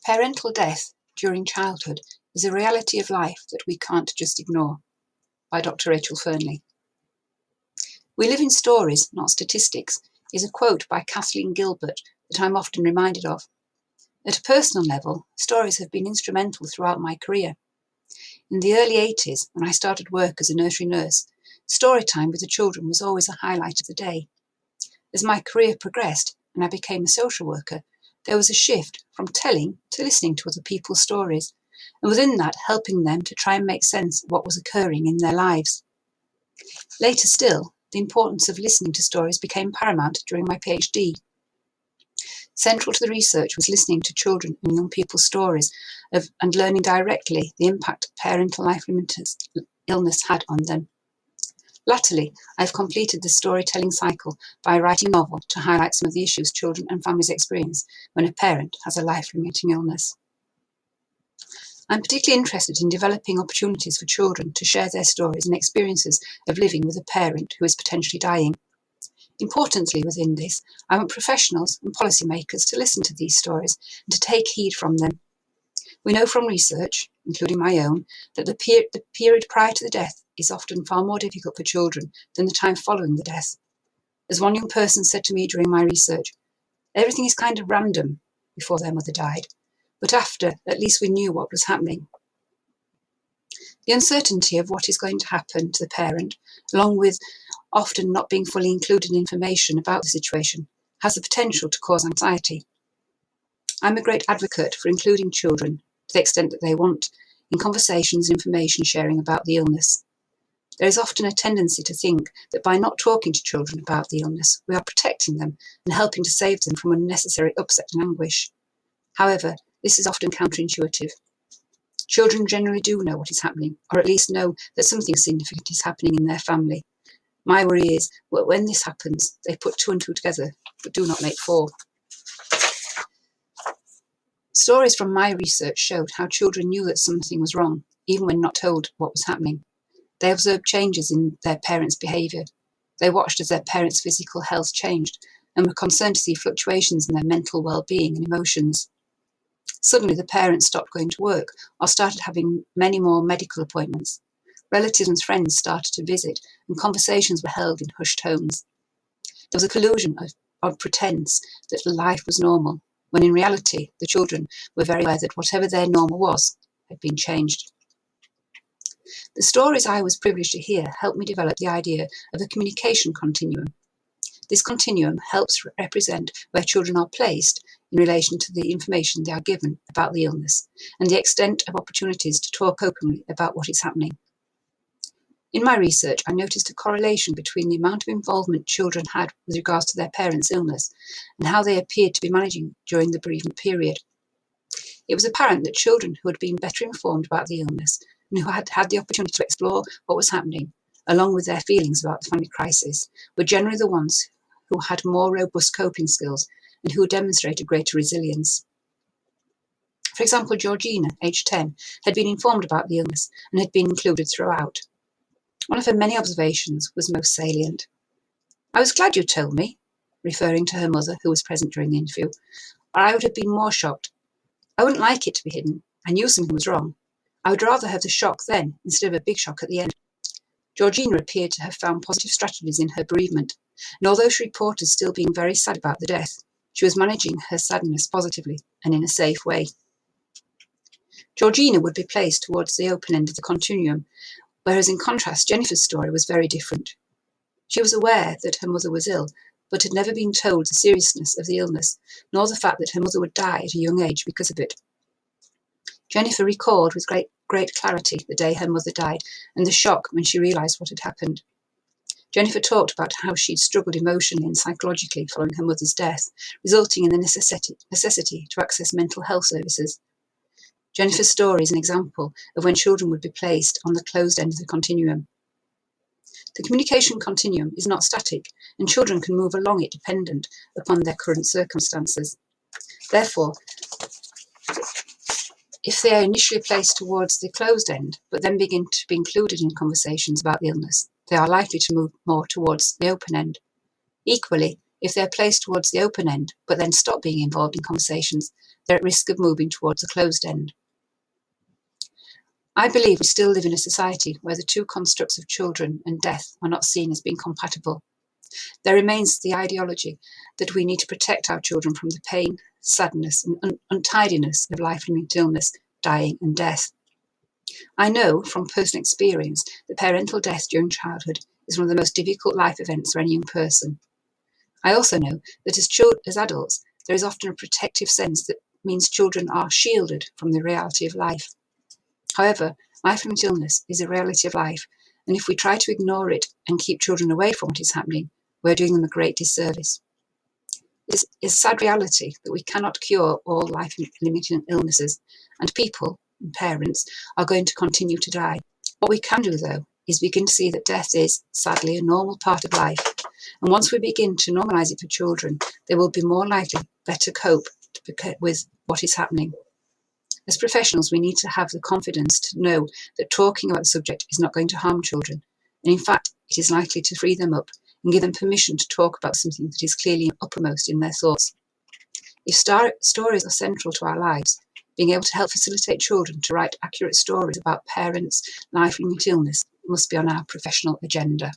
Parental death during childhood is a reality of life that we can't just ignore, by Dr. Rachel Fearnley. We live in stories, not statistics, is a quote by Kathleen Gilbert that I'm often reminded of. At a personal level, stories have been instrumental throughout my career. In the early 80s, when I started work as a nursery nurse, story time with the children was always a highlight of the day. As my career progressed and I became a social worker, there was a shift from telling to listening to other people's stories, and within that helping them to try and make sense of what was occurring in their lives. Later still, the importance of listening to stories became paramount during my PhD. Central to the research was listening to children and young people's stories and learning directly the impact parental life-limiting illness had on them. Latterly, I've completed the storytelling cycle by writing a novel to highlight some of the issues children and families experience when a parent has a life-limiting illness. I'm particularly interested in developing opportunities for children to share their stories and experiences of living with a parent who is potentially dying. Importantly within this, I want professionals and policymakers to listen to these stories and to take heed from them. We know from research, including my own, that the period prior to the death is often far more difficult for children than the time following the death. As one young person said to me during my research, everything is kind of random before their mother died, but after, at least we knew what was happening. The uncertainty of what is going to happen to the parent, along with often not being fully included in information about the situation, has the potential to cause anxiety. I'm a great advocate for including children, to the extent that they want, in conversations and information sharing about the illness. There is often a tendency to think that by not talking to children about the illness, we are protecting them and helping to save them from unnecessary upset and anguish. However, this is often counterintuitive. Children generally do know what is happening, or at least know that something significant is happening in their family. My worry is that when this happens, they put two and two together, but do not make four. Stories from my research showed how children knew that something was wrong, even when not told what was happening. They observed changes in their parents' behaviour. They watched as their parents' physical health changed and were concerned to see fluctuations in their mental well-being and emotions. Suddenly, the parents stopped going to work or started having many more medical appointments. Relatives and friends started to visit, and conversations were held in hushed tones. There was a collusion of pretense that life was normal, when in reality the children were very aware that whatever their normal was had been changed. The stories I was privileged to hear helped me develop the idea of a communication continuum. This continuum helps represent where children are placed in relation to the information they are given about the illness and the extent of opportunities to talk openly about what is happening. In my research, I noticed a correlation between the amount of involvement children had with regards to their parents' illness and how they appeared to be managing during the bereavement period. It was apparent that children who had been better informed about the illness and who had had the opportunity to explore what was happening, along with their feelings about the family crisis, were generally the ones who had more robust coping skills and who demonstrated greater resilience. For example, Georgina, aged 10, had been informed about the illness and had been included throughout. One of her many observations was most salient. "I was glad you told me," referring to her mother, who was present during the interview, "or I would have been more shocked. I wouldn't like it to be hidden. I knew something was wrong. I would rather have the shock then instead of a big shock at the end." Georgina appeared to have found positive strategies in her bereavement, and although she reported still being very sad about the death, she was managing her sadness positively and in a safe way. Georgina would be placed towards the open end of the continuum, whereas in contrast, Jennifer's story was very different. She was aware that her mother was ill, but had never been told the seriousness of the illness, nor the fact that her mother would die at a young age because of it. Jennifer recalled with great clarity the day her mother died and the shock when she realised what had happened. Jennifer talked about how she'd struggled emotionally and psychologically following her mother's death, resulting in the necessity to access mental health services. Jennifer's story is an example of when children would be placed on the closed end of the continuum. The communication continuum is not static, and children can move along it dependent upon their current circumstances. Therefore, if they are initially placed towards the closed end, but then begin to be included in conversations about the illness, they are likely to move more towards the open end. Equally, If they're placed towards the open end, but then stop being involved in conversations, they're at risk of moving towards the closed end. I believe we still live in a society where the two constructs of children and death are not seen as being compatible. There remains the ideology that we need to protect our children from the pain, sadness, and untidiness of life-limiting illness, dying, and death. I know from personal experience that parental death during childhood is one of the most difficult life events for any young person. I also know that as adults, there is often a protective sense that means children are shielded from the reality of life. However, life-limiting illness is a reality of life, and if we try to ignore it and keep children away from what is happening, we're doing them a great disservice. It is a sad reality that we cannot cure all life-limiting illnesses, and people, and parents, are going to continue to die. What we can do, though, is begin to see that death is, sadly, a normal part of life. And once we begin to normalise it for children, they will be more likely better cope with what is happening. As professionals, we need to have the confidence to know that talking about the subject is not going to harm children, and in fact, it is likely to free them up and give them permission to talk about something that is clearly uppermost in their thoughts. If stories are central to our lives, being able to help facilitate children to write accurate stories about parents' life-limiting illness must be on our professional agenda.